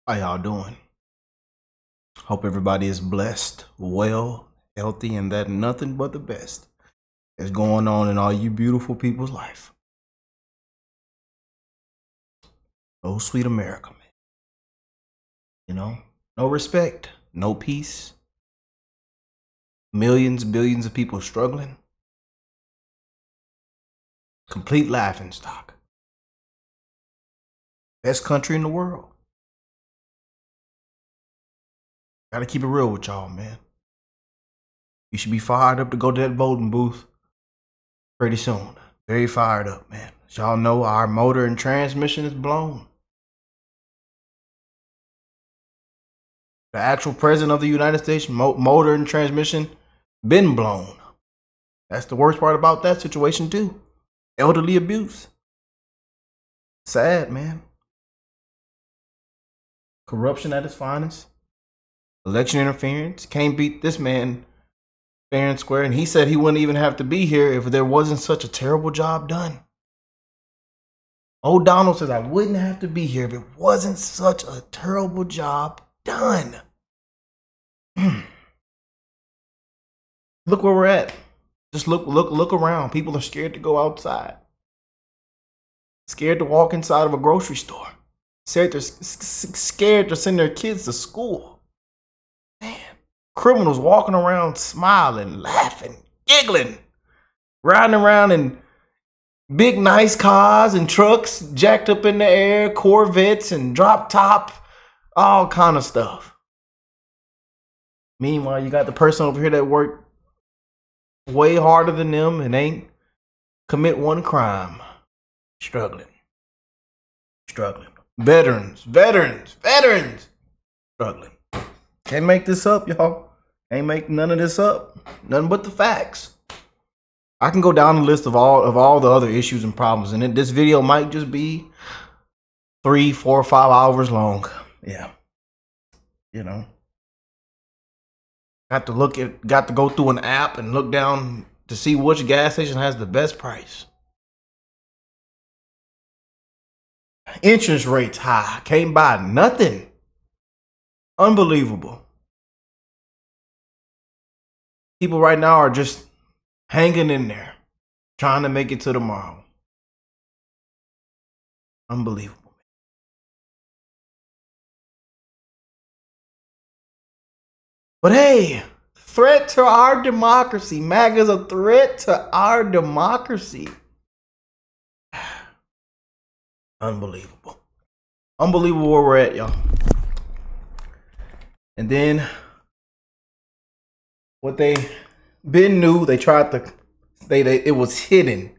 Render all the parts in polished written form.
How y'all doing? Hope everybody is blessed, well, healthy, and that nothing but the best is going on in all you beautiful people's life. Oh, sweet America, man. You know, no respect, no peace. Millions, billions of people struggling. Complete laughingstock. Best country in the world. Gotta keep it real with y'all, man. You should be fired up to go to that voting booth pretty soon. Very fired up, man. As y'all know, our motor and transmission is blown. The actual president of the United States, motor and transmission, been blown. That's the worst part about that situation too. Elderly abuse. Sad, man. Corruption at its finest. Election interference. Can't beat this man fair and square. And he said he wouldn't even have to be here if there wasn't such a terrible job done. Old Donald says I wouldn't have to be here if it wasn't such a terrible job done. Look where we're at. Just look around. People are scared to go outside. Scared to walk inside of a grocery store. Scared to send their kids to school. Man, criminals walking around smiling, laughing, giggling, riding around in big nice cars and trucks jacked up in the air, Corvettes and drop top, all kind of stuff. Meanwhile, you got the person over here that worked way harder than them and ain't commit one crime. Struggling. Veterans. Struggling. Can't make this up, y'all. Ain't make none of this up. Nothing but the facts. I can go down the list of all the other issues and problems, and this video might just be 3, 4, 5 hours long. Yeah. You know. Got to go through an app and look down to see which gas station has the best price. Interest rates high. Can't buy nothing. Unbelievable. People right now are just hanging in there, trying to make it to tomorrow. Unbelievable. But hey, threat to our democracy. MAGA's a threat to our democracy. Unbelievable. Unbelievable where we're at, y'all. And then what they been knew, they tried to it was hidden.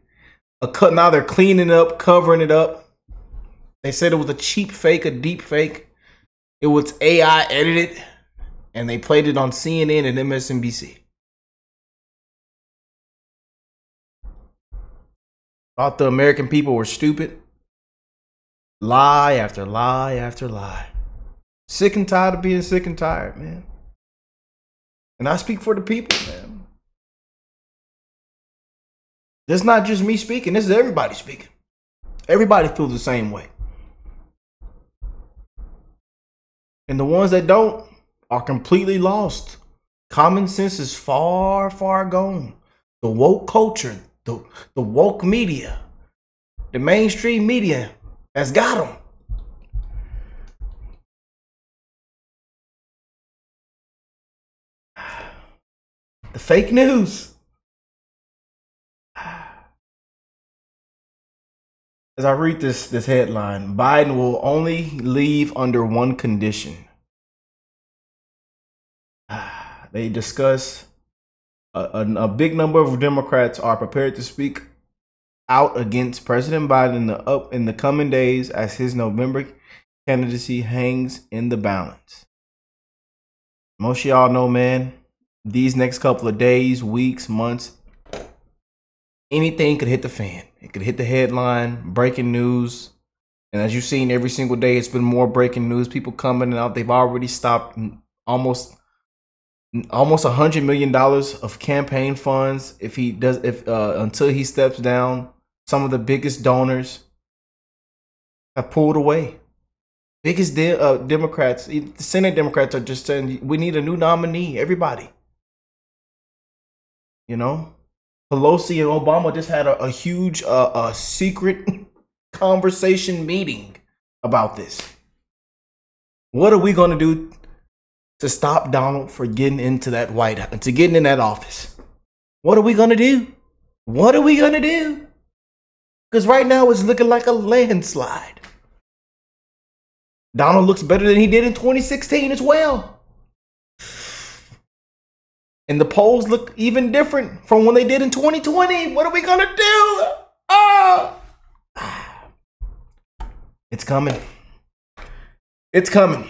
Now they're cleaning it up, covering it up. They said it was a cheap fake, a deep fake. It was AI edited, and they played it on CNN and MSNBC. Thought the American people were stupid. Lie after lie after lie. Sick and tired of being sick and tired, man. And I speak for the people, man. This is not just me speaking. This is everybody speaking. Everybody feels the same way. And the ones that don't are completely lost. Common sense is far, far gone. The woke culture, the woke media, the mainstream media has got them. The fake news. As I read this headline, Biden will only leave under one condition. They discuss a big number of Democrats are prepared to speak out against President Biden in the coming days as his November candidacy hangs in the balance. Most of y'all know, man, these next couple of days, weeks, months, anything could hit the fan. It could hit the headline, breaking news. And as you've seen every single day, it's been more breaking news. People coming out. They've already stopped almost $100 million of campaign funds until he steps down. Some of the biggest donors have pulled away. Biggest Democrats, the Senate Democrats are just saying we need a new nominee. Everybody, you know, Pelosi and Obama just had a huge secret conversation meeting about this. What are we going to do to stop Donald from getting into that White House, to getting in that office? What are we going to do? What are we going to do? Because right now it's looking like a landslide. Donald looks better than he did in 2016 as well. And the polls look even different from when they did in 2020. What are we going to do? Oh! It's coming. It's coming.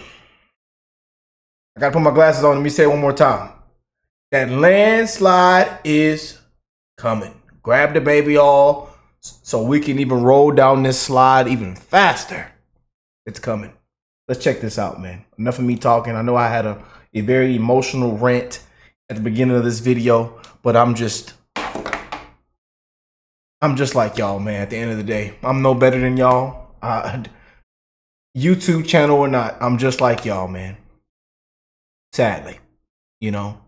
I got to put my glasses on. Let me say it one more time. That landslide is coming. Grab the baby all so we can even roll down this slide even faster. It's coming. Let's check this out, man. Enough of me talking. I know I had a very emotional rant at the beginning of this video, but I'm just like y'all, man. At the end of the day, I'm no better than y'all. YouTube channel or not, I'm just like y'all, man. Sadly, you know.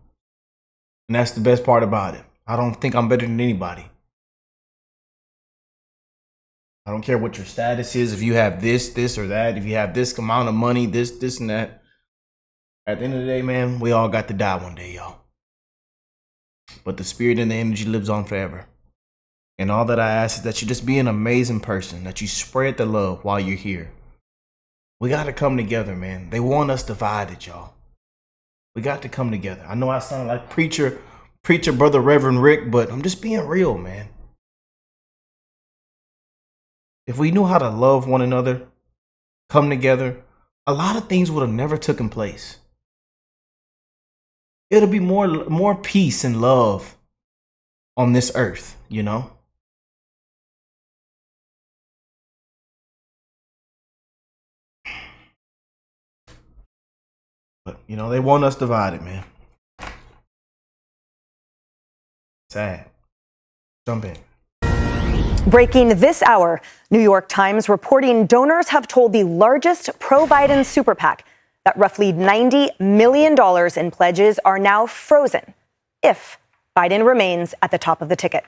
And that's the best part about it. I don't think I'm better than anybody. I don't care what your status is, if you have this or that, if you have this amount of money, this and that. At the end of the day, man, we all got to die one day, y'all. But the spirit and the energy lives on forever. And all that I ask is that you just be an amazing person, that you spread the love while you're here. We got to come together, man. They want us divided, y'all. We got to come together. I know I sound like preacher, brother Reverend Rick, but I'm just being real, man. If we knew how to love one another, come together, a lot of things would have never taken place. It'll be more peace and love on this earth, you know? But, you know, they want us divided, man. Sad. Jump in. Breaking this hour, New York Times reporting donors have told the largest pro-Biden super PAC that roughly $90 million in pledges are now frozen if Biden remains at the top of the ticket.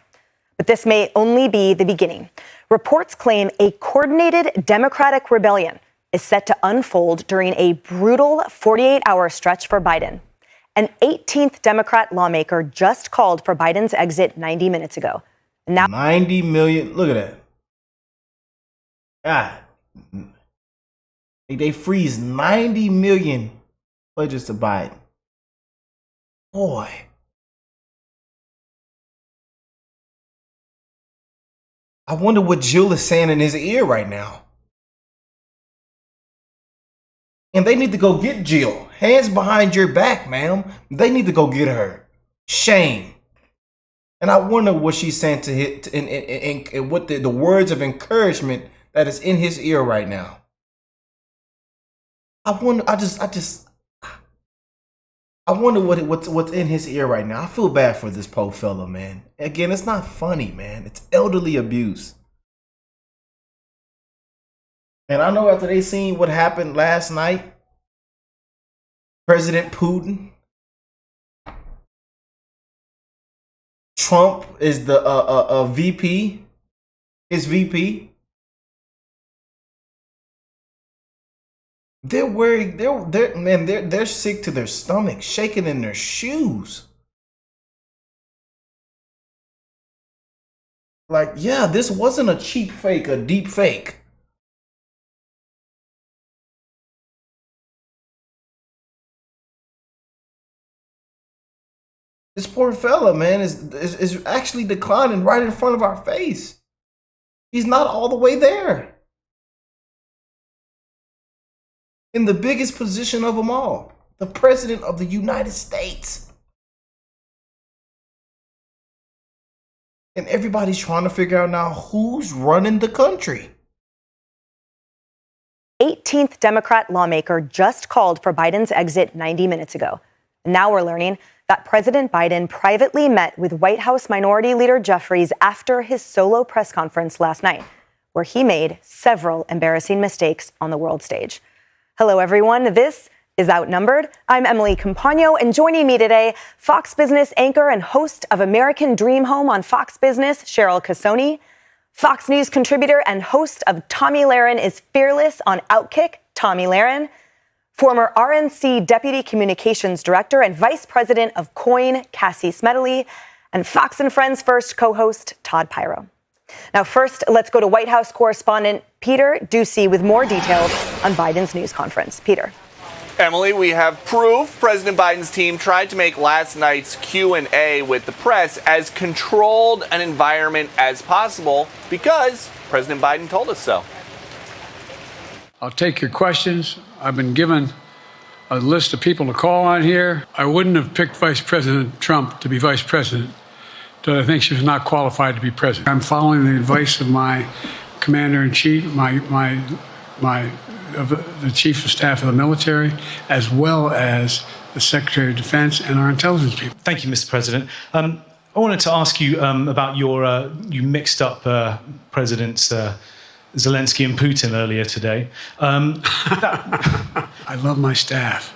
But this may only be the beginning. Reports claim a coordinated Democratic rebellion is set to unfold during a brutal 48-hour stretch for Biden. An 18th Democrat lawmaker just called for Biden's exit 90 minutes ago. Now 90 million. Look at that. God. They freeze 90 million pledges to Biden. Boy. I wonder what Jill is saying in his ear right now. And they need to go get Jill. Hands behind your back, ma'am. They need to go get her. Shame. And I wonder what she's saying to hit and what the words of encouragement that is in his ear right now. I wonder what's in his ear right now. I feel bad for this poor fella, man. Again, it's not funny, man. It's elderly abuse. And I know after they seen what happened last night, President Putin, Trump is the VP, his VP. They're worried. They're sick to their stomach, shaking in their shoes. Like, yeah, this wasn't a cheap fake, a deep fake. This poor fella, man, is actually declining right in front of our face. He's not all the way there. In the biggest position of them all, the President of the United States. And everybody's trying to figure out now who's running the country. 18th Democrat lawmaker just called for Biden's exit 90 minutes ago. Now we're learning that President Biden privately met with White House Minority Leader Jeffries after his solo press conference last night, where he made several embarrassing mistakes on the world stage. Hello, everyone. This is Outnumbered. I'm Emily Compagno, and joining me today, Fox Business anchor and host of American Dream Home on Fox Business, Cheryl Casoni, Fox News contributor and host of Tomi Lahren is Fearless on Outkick, Tomi Lahren, former RNC Deputy Communications Director and Vice President of Coin, Cassie Smedley, and Fox & Friends First co-host Todd Pyro. Now, first, let's go to White House correspondent Peter Doocy with more details on Biden's news conference. Peter. Emily, we have proof President Biden's team tried to make last night's Q&A with the press as controlled an environment as possible because President Biden told us so. I'll take your questions. I've been given a list of people to call on here. I wouldn't have picked Vice President Trump to be vice president, but I think she was not qualified to be president. I'm following the advice of my commander-in-chief, the chief of staff of the military, as well as the Secretary of Defense and our intelligence people. Thank you, Mr. President. I wanted to ask you about your, you mixed up Presidents Zelensky and Putin earlier today. I love my staff,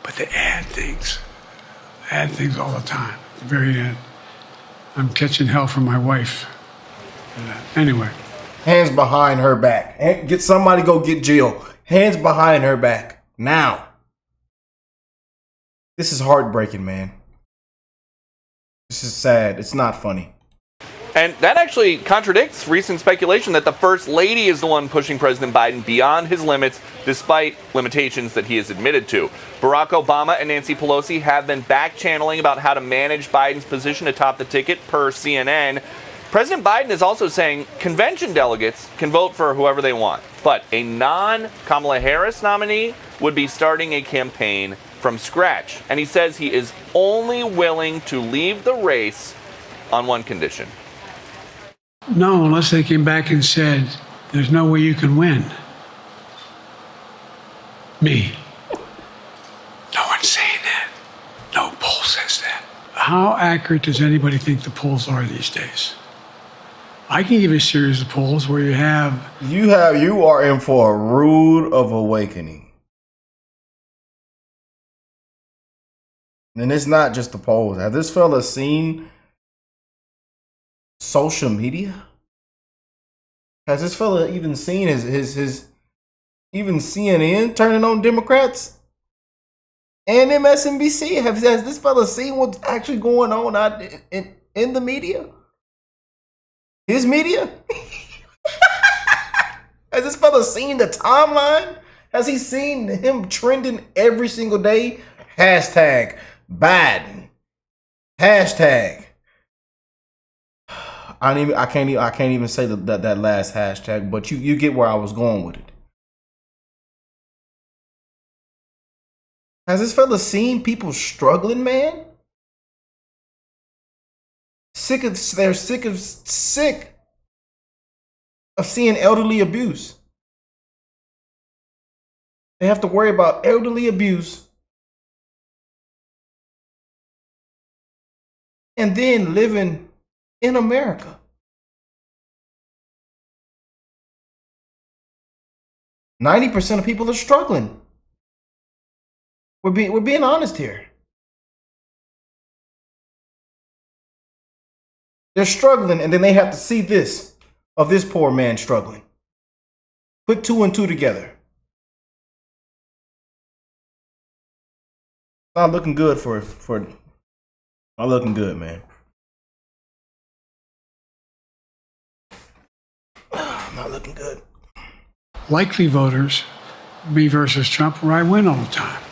but they add things all the time. At the very end, I'm catching hell from my wife. Anyway. Hands behind her back. Get somebody, go get Jill. Hands behind her back. Now. This is heartbreaking, man. This is sad. It's not funny. And that actually contradicts recent speculation that the First Lady is the one pushing President Biden beyond his limits, despite limitations that he has admitted to. Barack Obama and Nancy Pelosi have been back-channeling about how to manage Biden's position atop the ticket, per CNN. President Biden is also saying convention delegates can vote for whoever they want, but a non-Kamala Harris nominee would be starting a campaign from scratch. And he says he is only willing to leave the race on one condition. No, unless they came back and said, there's no way you can win. Me. No one's saying that. No poll says that. How accurate does anybody think the polls are these days? I can give you a series of polls where you are in for a rude of awakening. And it's not just the polls. Have this fella seen social media? Has this fella even seen his even CNN turning on Democrats and MSNBC? Has this fella seen what's actually going on out in the media? His media? Has this fella seen the timeline? Has he seen him trending every single day? Hashtag Biden. Hashtag. I can't even say that last hashtag, but you get where I was going with it. Has this fella seen people struggling, man? They're sick of seeing elderly abuse. They have to worry about elderly abuse and then living in America. %90 of people are struggling. We're being honest here. They're struggling, and then they have to see this poor man struggling. Put 2 and 2 together. Not looking good not looking good, man. Not looking good. Likely voters, me versus Trump, where I win all the time.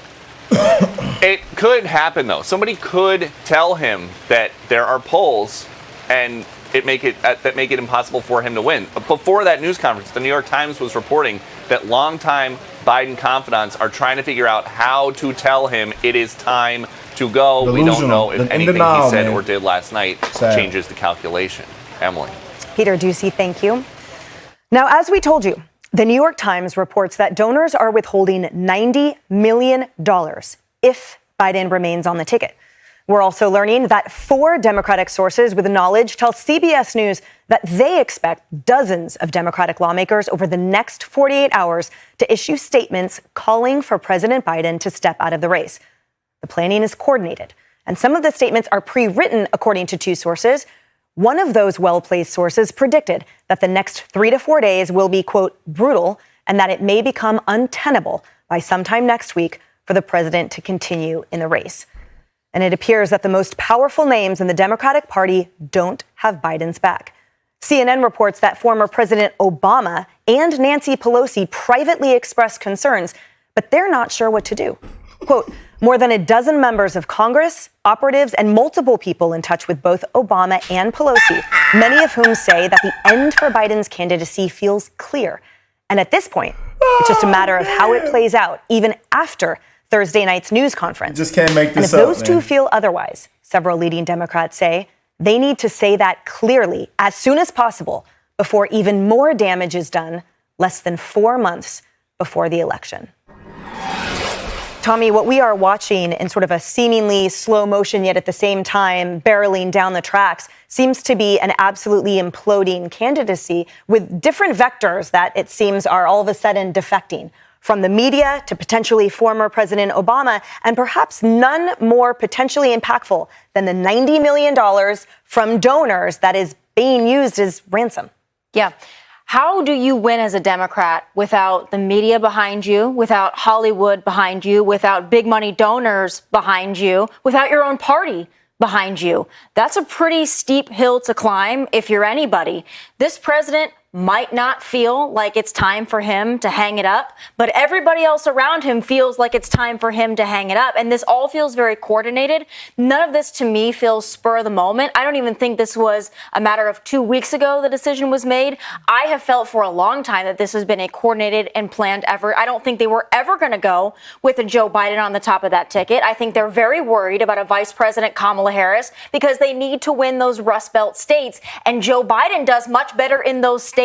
It could happen, though. Somebody could tell him that there are polls and that make it impossible for him to win. Before that news conference, the New York Times was reporting that longtime Biden confidants are trying to figure out how to tell him it is time to go. Delusional. We don't know if anything he said or did last night changes the calculation. Emily. Peter Doocy, thank you. Now, as we told you, the New York Times reports that donors are withholding $90 million if Biden remains on the ticket. We're also learning that 4 Democratic sources with knowledge tell CBS News that they expect dozens of Democratic lawmakers over the next 48 hours to issue statements calling for President Biden to step out of the race. The planning is coordinated, and some of the statements are pre-written, according to 2 sources. One of those well-placed sources predicted that the next 3 to 4 days will be, quote, brutal, and that it may become untenable by sometime next week for the president to continue in the race. And it appears that the most powerful names in the Democratic Party don't have Biden's back. CNN reports that former President Obama and Nancy Pelosi privately expressed concerns, but they're not sure what to do. Quote, more than a dozen members of Congress, operatives, and multiple people in touch with both Obama and Pelosi, many of whom say that the end for Biden's candidacy feels clear. And at this point, it's just a matter of how it plays out, even after Thursday night's news conference. Just can't make this up. And if those man. two feel otherwise, several leading Democrats say they need to say that clearly as soon as possible before even more damage is done less than 4 months before the election. Tommy, what we are watching in sort of a seemingly slow motion, yet at the same time barreling down the tracks, seems to be an absolutely imploding candidacy with different vectors that it seems are all of a sudden defecting. From the media to potentially former President Obama, and perhaps none more potentially impactful than the $90 million from donors that is being used as ransom. Yeah. How do you win as a Democrat without the media behind you, without Hollywood behind you, without big money donors behind you, without your own party behind you? That's a pretty steep hill to climb if you're anybody. This president might not feel like it's time for him to hang it up, but everybody else around him feels like it's time for him to hang it up. And this all feels very coordinated. None of this to me feels spur of the moment. I don't even think this was a matter of 2 weeks ago the decision was made. I have felt for a long time that this has been a coordinated and planned effort. I don't think they were ever going to go with a Joe Biden on the top of that ticket. I think they're very worried about a Vice President Kamala Harris because they need to win those Rust Belt states. And Joe Biden does much better in those states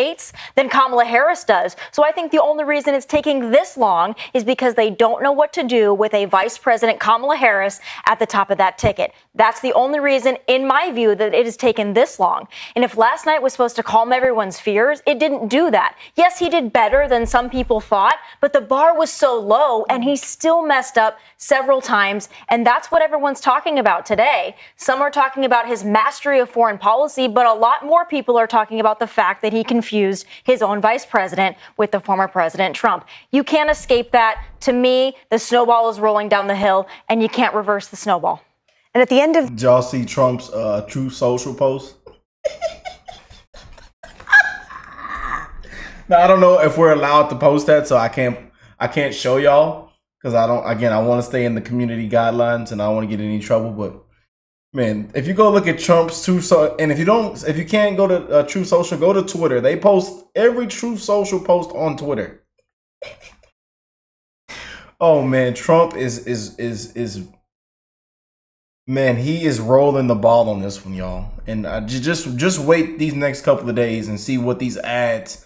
than Kamala Harris does. So I think the only reason it's taking this long is because they don't know what to do with a Vice President Kamala Harris at the top of that ticket. That's the only reason, in my view, that it has taken this long. And if last night was supposed to calm everyone's fears, it didn't do that. Yes, he did better than some people thought, but the bar was so low and he still messed up several times. And that's what everyone's talking about today. Some are talking about his mastery of foreign policy, but a lot more people are talking about the fact that he confused his own vice president with the former President Trump. You can't escape that. To me, the snowball is rolling down the hill and you can't reverse the snowball. And at the end of... Did y'all see Trump's True Social post? Now, I don't know if we're allowed to post that, so I can't show y'all because I want to stay in the community guidelines and I don't want to get in any trouble. But man, if you go look at Trump's True Social, and if you can't go to True Social, go to Twitter. They post every True Social post on Twitter. Oh man, Trump is man, he is rolling the ball on this one, y'all. And just wait these next couple of days and see what these ads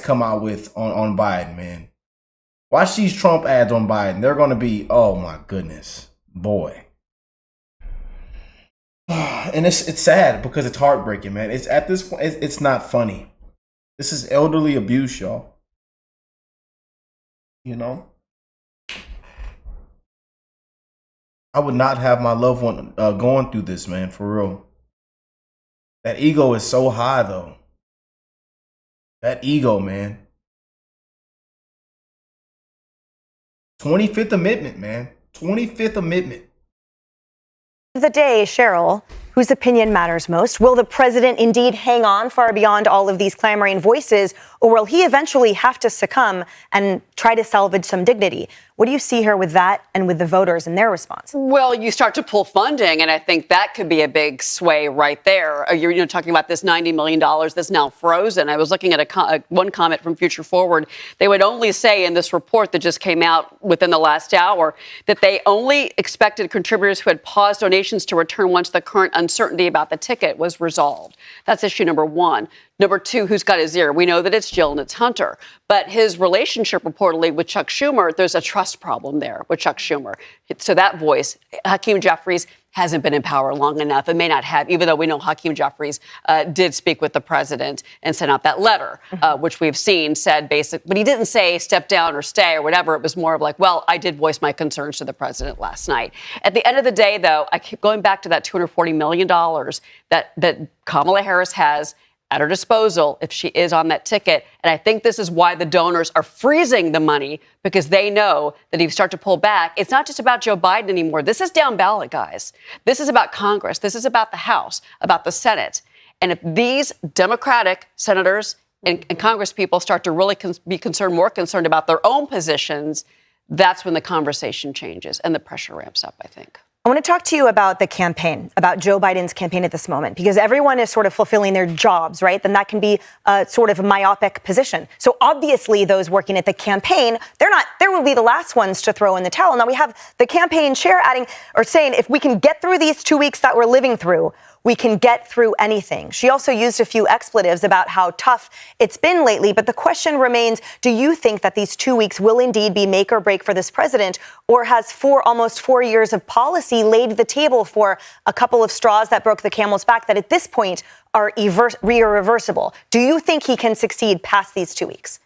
come out with on Biden, man. Watch these Trump ads on Biden. They're going to be, oh my goodness, boy. And it's sad because it's heartbreaking, man. It's at this point, it's not funny. This is elderly abuse, y'all. You know? I would not have my loved one going through this, man, for real. That ego is so high, though. That ego, man. 25th Amendment, man. 25th Amendment. The day, Cheryl, whose opinion matters most? Will the president indeed hang on far beyond all of these clamoring voices, or will he eventually have to succumb and try to salvage some dignity? What do you see here with that and with the voters and their response? Well, you start to pull funding, and I think that could be a big sway right there. You're talking about this $90 million that's now frozen. I was looking at one comment from Future Forward. They would only say in this report that just came out within the last hour that they only expected contributors who had paused donations to return once the current uncertainty about the ticket was resolved. That's issue number one. Number two, who's got his ear? We know that it's Jill and it's Hunter. But his relationship reportedly with Chuck Schumer, there's a trust problem there with Chuck Schumer. So that voice, Hakeem Jeffries, hasn't been in power long enough and may not have, even though we know Hakeem Jeffries did speak with the president and sent out that letter, which we've seen said but he didn't say step down or stay or whatever. It was more of like, well, I did voice my concerns to the president last night. At the end of the day, though, I keep going back to that $240 million that Kamala Harris has at her disposal if she is on that ticket. And I think this is why the donors are freezing the money, because they know that if you start to pull back, it's not just about Joe Biden anymore. This is down ballot, guys. This is about Congress. This is about the House, about the Senate. And if these Democratic senators and Congress people start to really be more concerned about their own positions, that's when the conversation changes and the pressure ramps up, I think. I want to talk to you about the campaign, about Joe Biden's campaign at this moment, because everyone is sort of fulfilling their jobs, right? Then that can be a sort of myopic position. So obviously those working at the campaign, they will be the last ones to throw in the towel. Now we have the campaign chair saying, if we can get through these 2 weeks that we're living through, we can get through anything. She also used a few expletives about how tough it's been lately. But the question remains, do you think that these 2 weeks will indeed be make or break for this president? Or has almost 4 years of policy laid the table for a couple of straws that broke the camel's back that at this point are irreversible? Do you think he can succeed past these 2 weeks?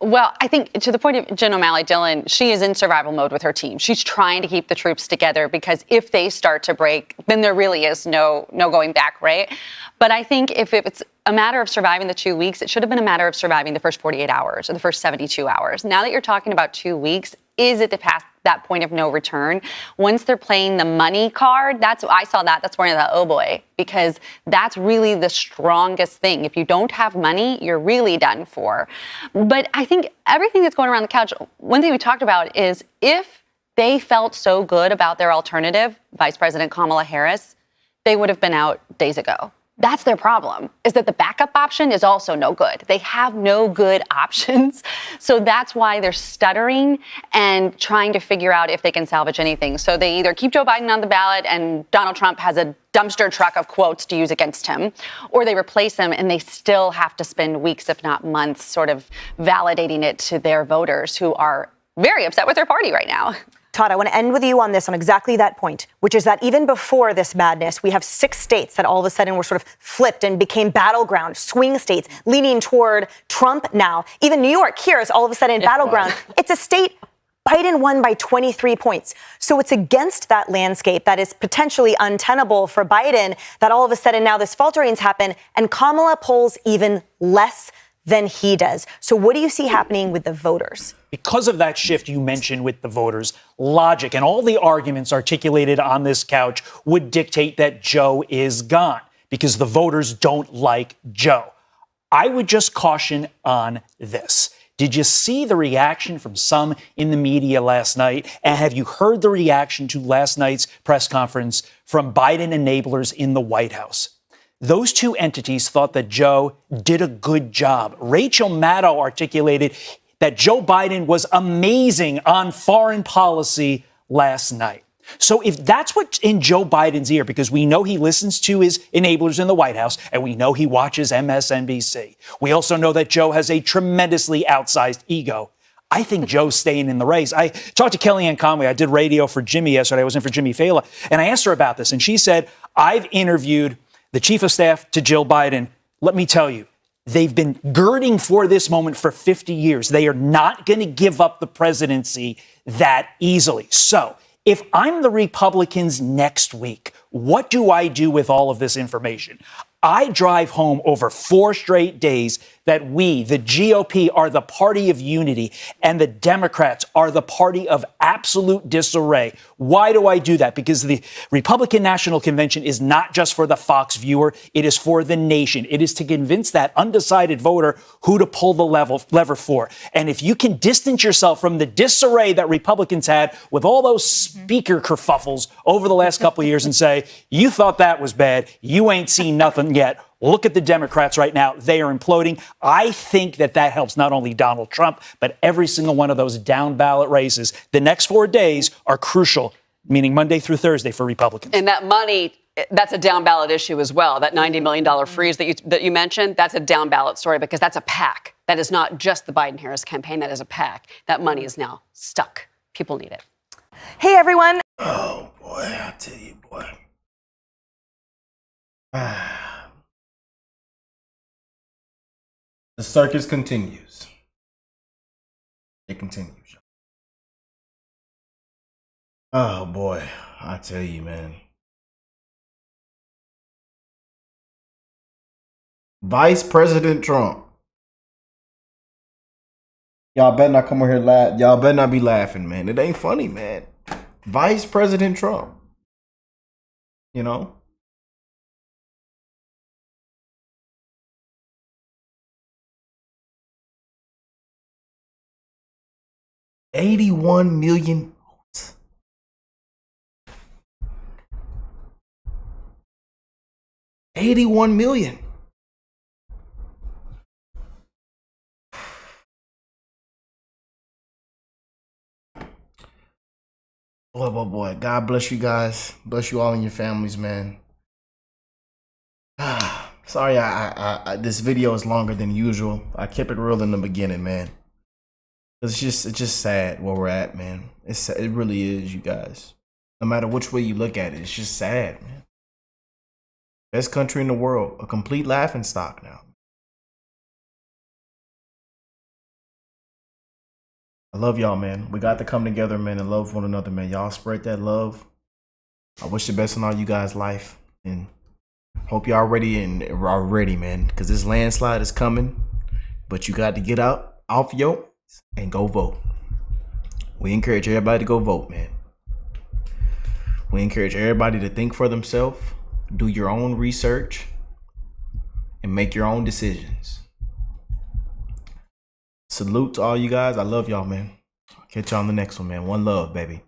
Well, I think to the point of Jen O'Malley, Dylan, she is in survival mode with her team. She's trying to keep the troops together because if they start to break, then there really is no going back, right? But I think if it's a matter of surviving the 2 weeks, it should have been a matter of surviving the first 48 hours or the first 72 hours. Now that you're talking about 2 weeks, is it past that point of no return? Once they're playing the money card, I saw that. That's where I thought, oh boy, because that's really the strongest thing. If you don't have money, you're really done for. But I think everything that's going around the couch, one thing we talked about is if they felt so good about their alternative, Vice President Kamala Harris, they would have been out days ago. That's their problem, is that the backup option is also no good. They have no good options. So that's why they're stuttering and trying to figure out if they can salvage anything. So they either keep Joe Biden on the ballot and Donald Trump has a dumpster truck of quotes to use against him, or they replace him and they still have to spend weeks, if not months, sort of validating it to their voters who are very upset with their party right now. Todd, I want to end with you on this, on exactly that point, which is that even before this madness, we have 6 states that all of a sudden were sort of flipped and became battleground, swing states, leaning toward Trump now. Even New York here is all of a sudden battleground. It's a state Biden won by 23 points. So it's against that landscape that is potentially untenable for Biden that all of a sudden now this faltering's happened and Kamala polls even less than he does. So what do you see happening with the voters? Because of that shift you mentioned with the voters, logic and all the arguments articulated on this couch would dictate that Joe is gone because the voters don't like Joe. I would just caution on this. Did you see the reaction from some in the media last night? And have you heard the reaction to last night's press conference from Biden enablers in the White House? Those two entities thought that Joe did a good job. Rachel Maddow articulated that Joe Biden was amazing on foreign policy last night. So if that's what's in Joe Biden's ear, because we know he listens to his enablers in the White House, and we know he watches MSNBC. We also know that Joe has a tremendously outsized ego. I think Joe's staying in the race. I talked to Kellyanne Conway. I did radio for Jimmy yesterday. I was in for Jimmy Fallon. And I asked her about this. And she said, I've interviewed the chief of staff to Jill Biden. Let me tell you, they've been girding for this moment for 50 years. They are not going to give up the presidency that easily. So if I'm the Republicans next week, what do I do with all of this information? I drive home over 4 straight days that we, the GOP, are the party of unity and the Democrats are the party of absolute disarray. Why do I do that? Because the Republican National Convention is not just for the Fox viewer. It is for the nation. It is to convince that undecided voter who to pull the lever for. And if you can distance yourself from the disarray that Republicans had with all those speaker kerfuffles over the last couple of years and say, you thought that was bad, you ain't seen nothing yet. Look at the Democrats right now. They are imploding. I think that helps not only Donald Trump, but every single one of those down ballot races. The next 4 days are crucial, meaning Monday through Thursday for Republicans. And that money, that's a down ballot issue as well. That $90 million freeze that you mentioned, that's a down ballot story because that's a PAC. That is not just the Biden-Harris campaign. That is a PAC. That money is now stuck. People need it. Hey, everyone. Oh, boy, I tell you, boy. The circus continues. It continues. Oh boy, I tell you, man. Vice President Trump. Y'all better not come over here laugh. Y'all better not be laughing, man. It ain't funny, man. Vice President Trump. You know? $81 million votes. $81 million. Boy. God bless you guys. Bless you all and your families, man. Sorry, I this video is longer than usual. I kept it real in the beginning, man. It's just sad where we're at, man. It really is, you guys. No matter which way you look at it, it's just sad, man. Best country in the world, a complete laughingstock now. I love y'all, man. We got to come together, man, and love one another, man. Y'all spread that love. I wish the best in all you guys' life, and hope y'all ready man, because this landslide is coming. But you got to get out off your and go vote. We encourage everybody to go vote, man. We encourage everybody to think for themselves, do your own research, and make your own decisions. Salute to all you guys. I love y'all, man. I'll catch y'all on the next one, man. One love, baby.